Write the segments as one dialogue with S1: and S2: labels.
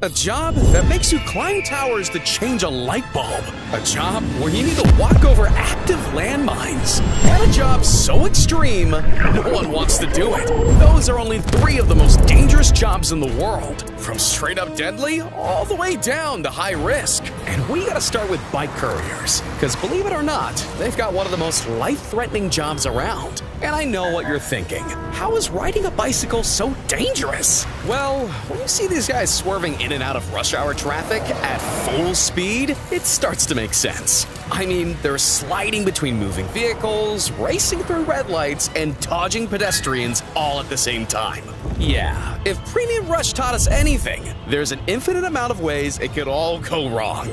S1: A job that makes you climb towers to change a light bulb. A job where you need to walk over active landmines. And a job so extreme, no one wants to do it. Those are only 3 of the most dangerous jobs in the world. From straight up deadly, all the way down to high risk. And we gotta start with bike couriers. Because believe it or not, they've got one of the most life-threatening jobs around. And I know what you're thinking. How is riding a bicycle so dangerous? Well, when you see these guys swerving in and out of rush hour traffic at full speed, it starts to make sense. I mean, they're sliding between moving vehicles, racing through red lights, and dodging pedestrians all at the same time. Yeah, if Premium Rush taught us anything, there's an infinite amount of ways it could all go wrong.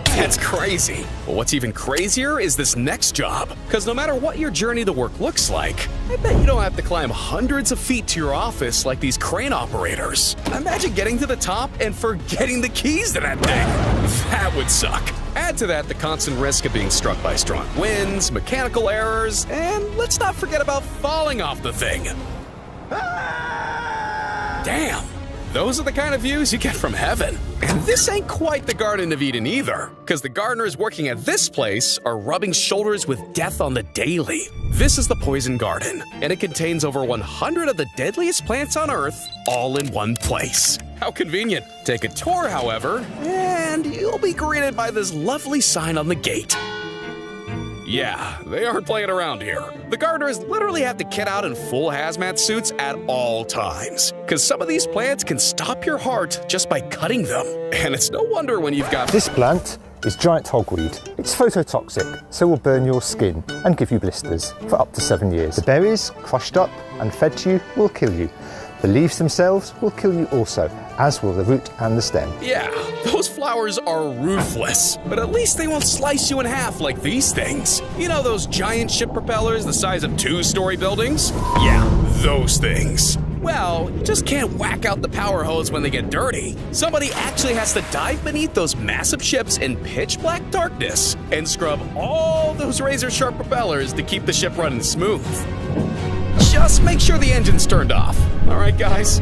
S1: That's crazy. But what's even crazier is this next job. Because no matter what your journey to work looks like, I bet you don't have to climb hundreds of feet to your office like these crane operators. Imagine getting to the top and forgetting the keys to that thing. That would suck. Add to that the constant risk of being struck by strong winds, mechanical errors, and let's not forget about falling off the thing. Damn. Those are the kind of views you get from heaven. And this ain't quite the Garden of Eden either, because the gardeners working at this place are rubbing shoulders with death on the daily. This is the Poison Garden, and it contains over 100 of the deadliest plants on Earth, all in one place. How convenient. Take a tour, however, and you'll be greeted by this lovely sign on the gate. Yeah, they aren't playing around here. The gardeners literally have to kit out in full hazmat suits at all times, because some of these plants can stop your heart just by cutting them. And it's no wonder when you've got...
S2: This plant is giant hogweed. It's phototoxic, so will burn your skin and give you blisters for up to 7 years. The berries, crushed up and fed to you, will kill you. The leaves themselves will kill you also, as will the root and the stem.
S1: Yeah, those flowers are ruthless, but at least they won't slice you in half like these things. You know those giant ship propellers the size of 2-story buildings? Yeah, those things. Well, you just can't whack out the power hose when they get dirty. Somebody actually has to dive beneath those massive ships in pitch black darkness and scrub all those razor-sharp propellers to keep the ship running smooth. Just make sure the engine's turned off, all right, guys?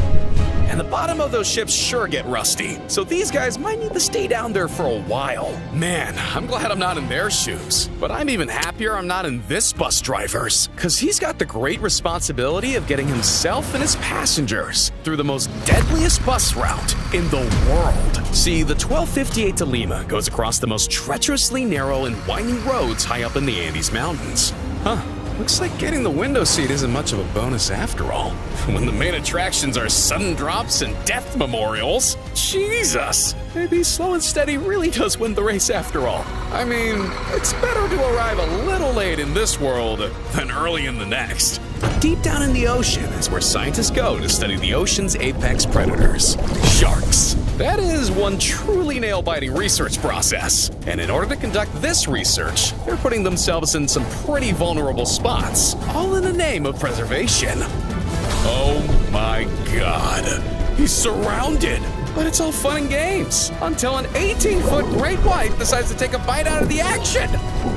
S1: And the bottom of those ships sure get rusty, so these guys might need to stay down there for a while. Man, I'm glad I'm not in their shoes, but I'm even happier I'm not in this bus driver's, because he's got the great responsibility of getting himself and his passengers through the most deadliest bus route in the world. See, the 1258 to Lima goes across the most treacherously narrow and winding roads high up in the Andes Mountains. Huh. Looks like getting the window seat isn't much of a bonus after all. When the main attractions are sudden drops and death memorials. Jesus! Maybe slow and steady really does win the race after all. I mean, it's better to arrive a little late in this world than early in the next. Deep down in the ocean is where scientists go to study the ocean's apex predators, sharks. That is one truly nail-biting research process. And in order to conduct this research, they're putting themselves in some pretty vulnerable spots, all in the name of preservation. Oh my God. He's surrounded. But it's all fun and games until an 18-foot great white decides to take a bite out of the action.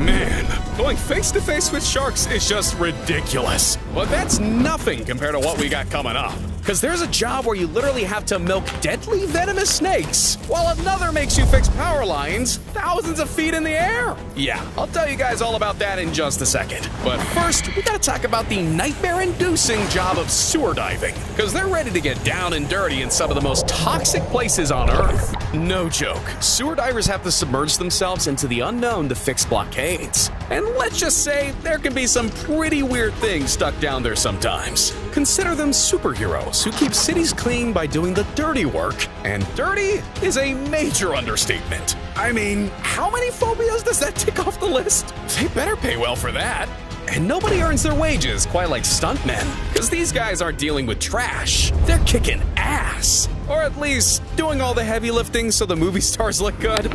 S1: Man, going face-to-face with sharks is just ridiculous. But that's nothing compared to what we got coming up. Because there's a job where you literally have to milk deadly venomous snakes, while another makes you fix power lines thousands of feet in the air. Yeah, I'll tell you guys all about that in just a second. But first, we gotta talk about the nightmare-inducing job of sewer diving. Because they're ready to get down and dirty in some of the most toxic places on Earth. No joke, sewer divers have to submerge themselves into the unknown to fix blockades. And let's just say there can be some pretty weird things stuck down there sometimes. Consider them superheroes who keep cities clean by doing the dirty work. And dirty is a major understatement. I mean, how many phobias does that tick off the list? They better pay well for that. And nobody earns their wages quite like stuntmen, because these guys aren't dealing with trash. They're kicking ass. Or at least doing all the heavy lifting so the movie stars look good.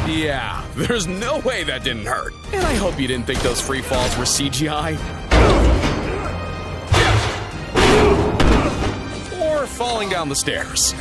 S1: Yeah, there's no way that didn't hurt. And I hope you didn't think those free falls were CGI. Or falling down the stairs.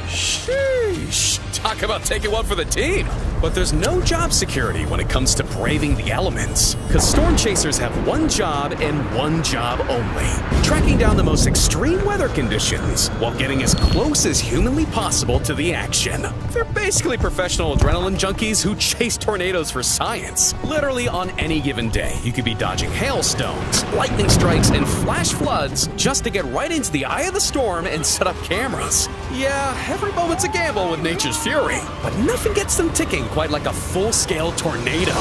S1: Sheesh. Talk about taking one for the team. But there's no job security when it comes to braving the elements, because storm chasers have one job and one job only: tracking down the most extreme weather conditions while getting as close as humanly possible to the action. They're basically professional adrenaline junkies who chase tornadoes for science. Literally on any given day, you could be dodging hailstones, lightning strikes, and flash floods just to get right into the eye of the storm and set up cameras. Yeah, every moment's a gamble with nature's fury, but nothing gets them ticking quite like a full-scale tornado.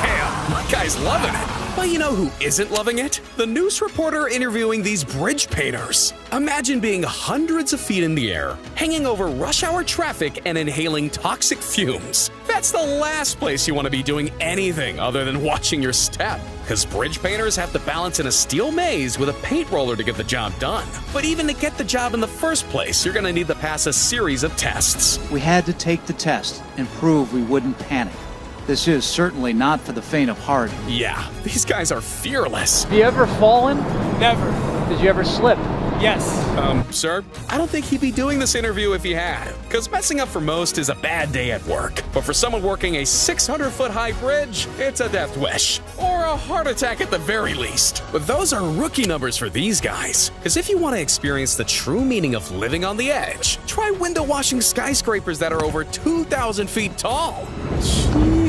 S1: Damn, my guy's loving it. But you know who isn't loving it? The news reporter interviewing these bridge painters. Imagine being hundreds of feet in the air, hanging over rush hour traffic and inhaling toxic fumes. That's the last place you want to be doing anything other than watching your step, because bridge painters have to balance in a steel maze with a paint roller to get the job done. But even to get the job in the first place, you're going to need to pass a series of tests.
S3: We had to take the test and prove we wouldn't panic. This is certainly not for the faint of heart.
S1: Yeah, these guys are fearless.
S4: Have you ever fallen?
S5: Never.
S4: Did you ever slip?
S5: Yes.
S1: Sir, I don't think he'd be doing this interview if he had, because messing up for most is a bad day at work. But for someone working a 600-foot-high bridge, it's a death wish, or a heart attack at the very least. But those are rookie numbers for these guys, because if you want to experience the true meaning of living on the edge, try window washing skyscrapers that are over 2,000 feet tall.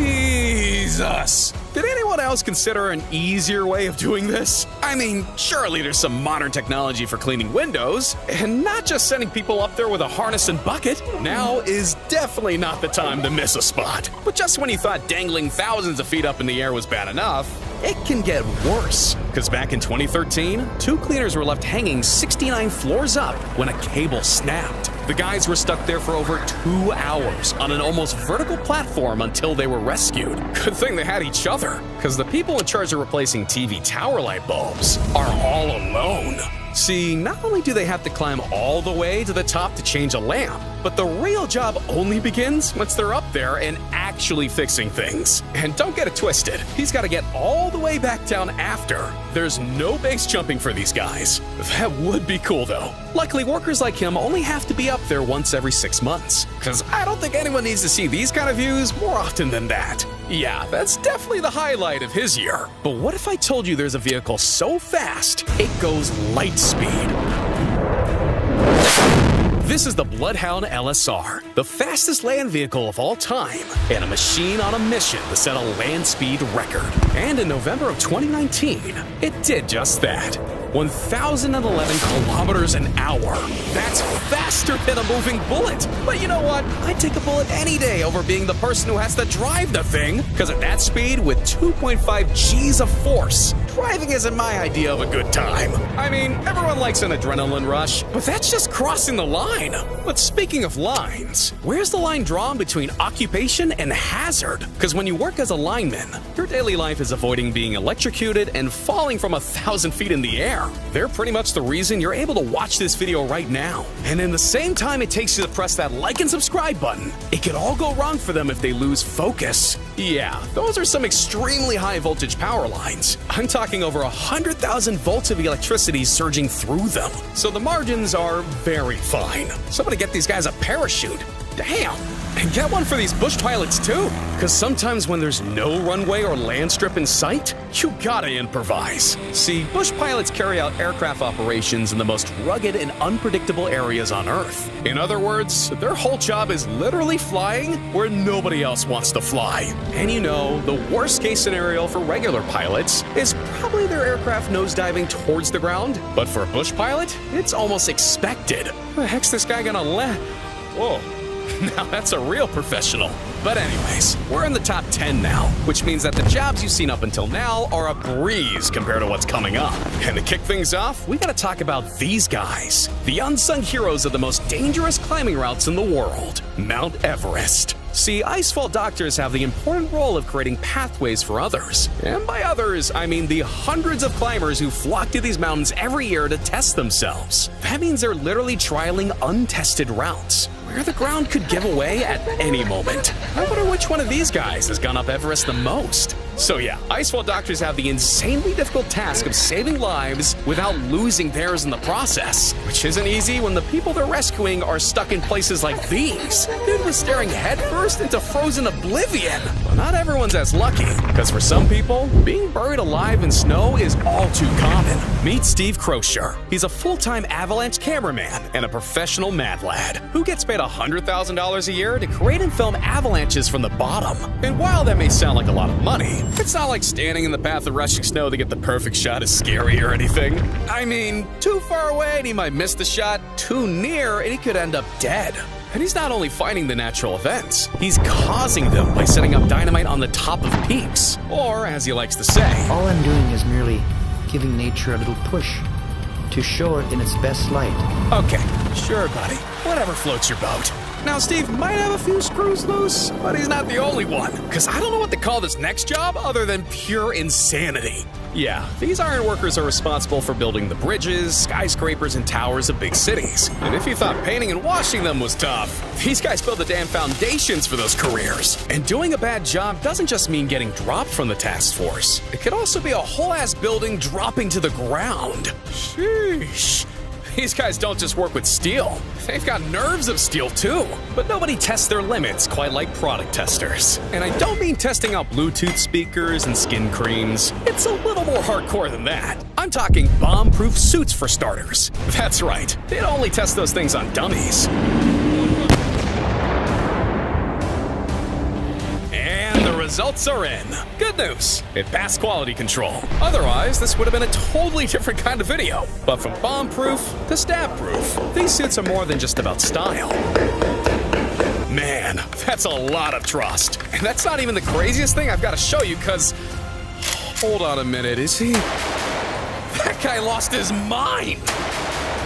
S1: Jesus! Did anyone else consider an easier way of doing this? I mean, surely there's some modern technology for cleaning windows, and not just sending people up there with a harness and bucket. Now is definitely not the time to miss a spot. But just when you thought dangling thousands of feet up in the air was bad enough, it can get worse. Because back in 2013, 2 cleaners were left hanging 69 floors up when a cable snapped. The guys were stuck there for over 2 hours on an almost vertical platform until they were rescued. Good thing they had each other, because the people in charge of replacing TV tower light bulbs are all alone. See, not only do they have to climb all the way to the top to change a lamp, but the real job only begins once they're up there and actually fixing things. And don't get it twisted, he's got to get all the way back down after. There's no base jumping for these guys. That would be cool though. Luckily, workers like him only have to be up there once every 6 months, because I don't think anyone needs to see these kind of views more often than that. Yeah, that's definitely the highlight of his year. But what if I told you there's a vehicle so fast, it goes light speed? This is the Bloodhound LSR, the fastest land vehicle of all time, and a machine on a mission to set a land speed record. And in November of 2019, it did just that. 1,011 kilometers an hour. That's faster than a moving bullet. But you know what? I'd take a bullet any day over being the person who has to drive the thing, because at that speed, with 2.5 G's of force, driving isn't my idea of a good time. I mean, everyone likes an adrenaline rush, but that's just crossing the line. But speaking of lines, where's the line drawn between occupation and hazard? Because when you work as a lineman, your daily life is avoiding being electrocuted and falling from 1,000 feet in the air. They're pretty much the reason you're able to watch this video right now. And in the same time it takes you to press that like and subscribe button, it could all go wrong for them if they lose focus. Yeah, those are some extremely high voltage power lines. I'm talking over 100,000 volts of electricity surging through them. So the margins are very fine. Somebody get these guys a parachute. Damn. And get one for these bush pilots too, because sometimes when there's no runway or land strip in sight, you gotta improvise. See, bush pilots carry out aircraft operations in the most rugged and unpredictable areas on Earth. In other words, their whole job is literally flying where nobody else wants to fly. And you know, the worst case scenario for regular pilots is probably their aircraft nosediving towards the ground, but for a bush pilot, it's almost expected. The heck's this guy gonna land? Whoa. Now that's a real professional. But anyways, we're in the top 10 now, which means that the jobs you've seen up until now are a breeze compared to what's coming up. And to kick things off, we gotta talk about these guys, the unsung heroes of the most dangerous climbing routes in the world, Mount Everest. See, Icefall doctors have the important role of creating pathways for others. And by others, I mean the hundreds of climbers who flock to these mountains every year to test themselves. That means they're literally trialing untested routes, where the ground could give away at any moment. I wonder which one of these guys has gone up Everest the most. So yeah, Icefall doctors have the insanely difficult task of saving lives without losing theirs in the process, which isn't easy when the people they're rescuing are stuck in places like these. Dude was staring headfirst into frozen oblivion. But not everyone's as lucky, because for some people, being buried alive in snow is all too common. Meet Steve Crosher. He's a full-time avalanche cameraman and a professional mad lad who gets paid $100,000 a year to create and film avalanches from the bottom. And while that may sound like a lot of money, it's not like standing in the path of rushing snow to get the perfect shot is scary or anything. I mean, too far away and he might miss the shot, too near and he could end up dead. And he's not only fighting the natural events, he's causing them by setting up dynamite on the top of peaks. Or, as he likes to say,
S5: all I'm doing is merely giving nature a little push to show it in its best light.
S1: Okay, sure, buddy. Whatever floats your boat. Now, Steve might have a few screws loose, but he's not the only one. Because I don't know what to call this next job other than pure insanity. Yeah, these ironworkers are responsible for building the bridges, skyscrapers, and towers of big cities. And if you thought painting and washing them was tough, these guys build the damn foundations for those careers. And doing a bad job doesn't just mean getting dropped from the task force. It could also be a whole-ass building dropping to the ground. Sheesh. These guys don't just work with steel. They've got nerves of steel too. But nobody tests their limits quite like product testers. And I don't mean testing out Bluetooth speakers and skin creams. It's a little more hardcore than that. I'm talking bomb-proof suits for starters. That's right. They don't only test those things on dummies. Results are in. Good news, it passed quality control. Otherwise, this would have been a totally different kind of video. But from bomb-proof to stab-proof, these suits are more than just about style. Man, that's a lot of trust. And that's not even the craziest thing I've got to show you, because... Hold on a minute, is he... That guy lost his mind!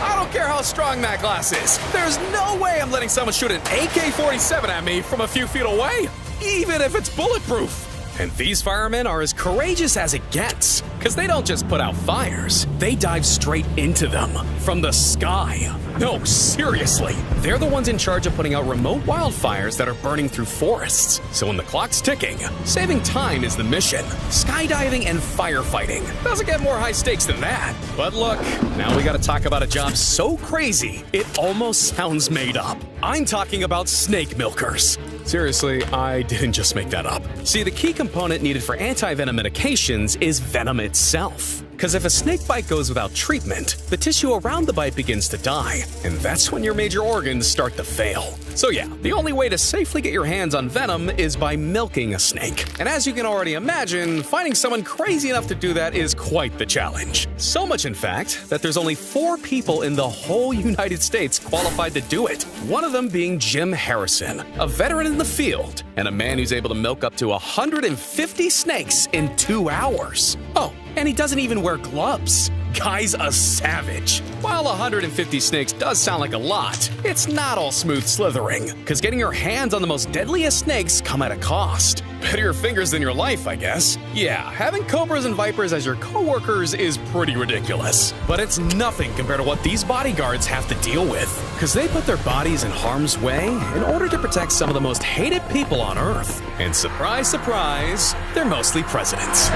S1: I don't care how strong that glass is. There's no way I'm letting someone shoot an AK-47 at me from a few feet away, even if it's bulletproof. And these firemen are as courageous as it gets, because they don't just put out fires, they dive straight into them from the sky. No, seriously, they're the ones in charge of putting out remote wildfires that are burning through forests. So when the clock's ticking, saving time is the mission. Skydiving and firefighting doesn't get more high stakes than that. But look, now we gotta talk about a job so crazy, it almost sounds made up. I'm talking about snake milkers. Seriously, I didn't just make that up. See, the key component needed for anti-venom medications is venom itself. Because if a snake bite goes without treatment, the tissue around the bite begins to die, and that's when your major organs start to fail. So yeah, the only way to safely get your hands on venom is by milking a snake. And as you can already imagine, finding someone crazy enough to do that is quite the challenge. So much, in fact, that there's only 4 people in the whole United States qualified to do it. One of them being Jim Harrison, a veteran in the field, and a man who's able to milk up to 150 snakes in 2 hours. Oh, and he doesn't even wear gloves. Guy's a savage. While 150 snakes does sound like a lot, it's not all smooth slithering, because getting your hands on the most deadliest snakes come at a cost. Better your fingers than your life, I guess. Yeah, having cobras and vipers as your co-workers is pretty ridiculous. But it's nothing compared to what these bodyguards have to deal with, because they put their bodies in harm's way in order to protect some of the most hated people on Earth. And surprise, surprise, they're mostly presidents.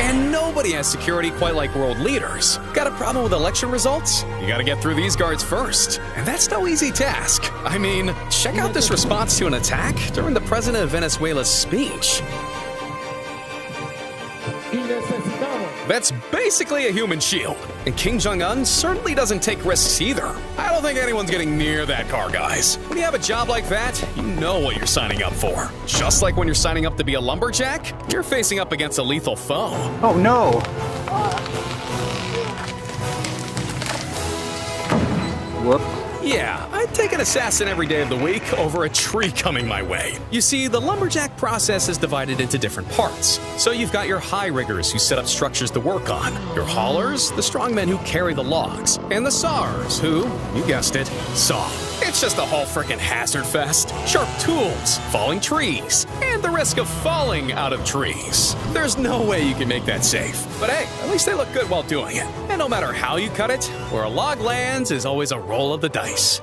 S1: And nobody has security quite like world leaders. Got a problem with election results? You gotta get through these guards first. And that's no easy task. I mean, check out this response to an attack during the president of Venezuela's speech. That's basically a human shield. And Kim Jong-un certainly doesn't take risks either. I don't think anyone's getting near that car, guys. When you have a job like that, you know what you're signing up for. Just like when you're signing up to be a lumberjack, you're facing up against a lethal foe.
S2: Oh no! Whoop.
S1: Yeah, I'd take an assassin every day of the week over a tree coming my way. You see, the lumberjack process is divided into different parts. So you've got your high riggers who set up structures to work on, your haulers, the strongmen who carry the logs, and the sawers who, you guessed it, saw. It's just a whole frickin' hazard fest. Sharp tools, falling trees, and the risk of falling out of trees. There's no way you can make that safe. But hey, at least they look good while doing it. And no matter how you cut it, where a log lands is always a roll of the dice.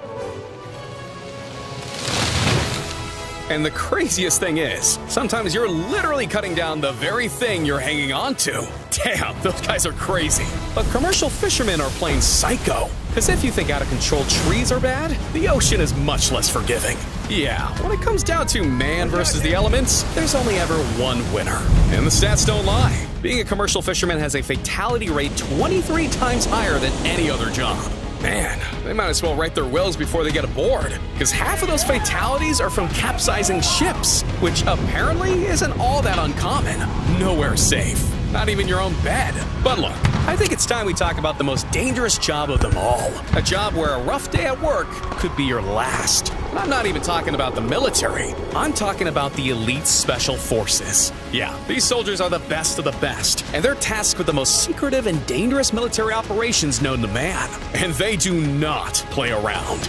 S1: And the craziest thing is, sometimes you're literally cutting down the very thing you're hanging on to. Damn, those guys are crazy. But commercial fishermen are plain psycho. Because if you think out-of-control trees are bad, the ocean is much less forgiving. Yeah, when it comes down to man versus the elements, there's only ever one winner. And the stats don't lie. Being a commercial fisherman has a fatality rate 23 times higher than any other job. Man, they might as well write their wills before they get aboard, because half of those fatalities are from capsizing ships, which apparently isn't all that uncommon. Nowhere safe. Not even your own bed. But look, I think it's time we talk about the most dangerous job of them all. A job where a rough day at work could be your last. And I'm not even talking about the military. I'm talking about the elite special forces. Yeah, these soldiers are the best of the best, and they're tasked with the most secretive and dangerous military operations known to man. And they do not play around.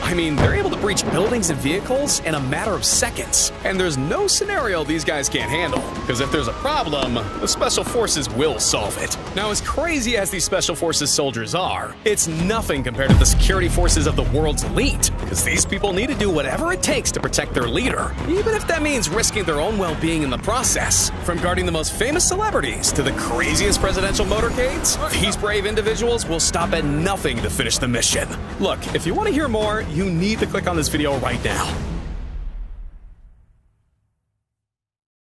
S1: I mean, they're able to breach buildings and vehicles in a matter of seconds. And there's no scenario these guys can't handle. Because if there's a problem, the Special Forces will solve it. Now, as crazy as these Special Forces soldiers are, it's nothing compared to the security forces of the world's elite. Because these people need to do whatever it takes to protect their leader, even if that means risking their own well-being in the process. From guarding the most famous celebrities to the craziest presidential motorcades, these brave individuals will stop at nothing to finish the mission. Look, if you want to hear more, you need to click on this video right now.